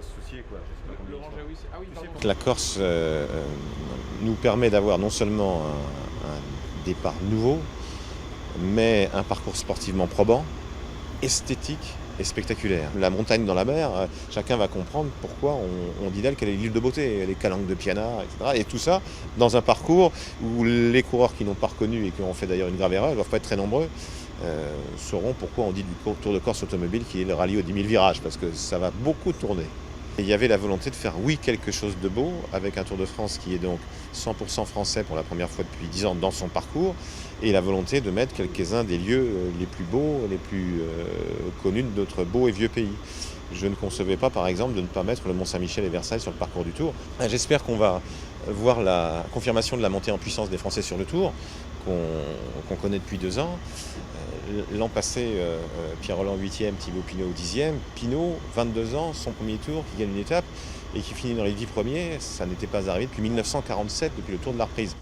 pas se soucier, quoi. Je sais pas combien ils sont. Ah oui, pardon. La Corse nous permet d'avoir non seulement un départ nouveau, mais un parcours sportivement probant, esthétique et spectaculaire. La montagne dans la mer, chacun va comprendre pourquoi on dit d'elle qu'elle est l'île de beauté, les calanques de Piana, etc. Et tout ça dans un parcours où les coureurs qui n'ont pas reconnu et qui ont fait d'ailleurs une grave erreur, ils ne doivent pas être très nombreux, sauront pourquoi on dit du Tour de Corse automobile qui est le rallye aux 10 000 virages, parce que ça va beaucoup tourner. Et il y avait la volonté de faire, oui, quelque chose de beau, avec un Tour de France qui est donc 100% français pour la première fois depuis 10 ans dans son parcours, et la volonté de mettre quelques-uns des lieux les plus beaux, les plus connus de notre beau et vieux pays. Je ne concevais pas, par exemple, de ne pas mettre le Mont-Saint-Michel et Versailles sur le parcours du Tour. J'espère qu'on va voir la confirmation de la montée en puissance des Français sur le Tour, qu'on connaît depuis 2 ans. L'an passé, Pierre-Roland 8e, Thibaut Pinot 10e. Pinot, 22 ans, son premier tour, qui gagne une étape et qui finit dans les 10 premiers. Ça n'était pas arrivé depuis 1947, depuis le Tour de la Reprise.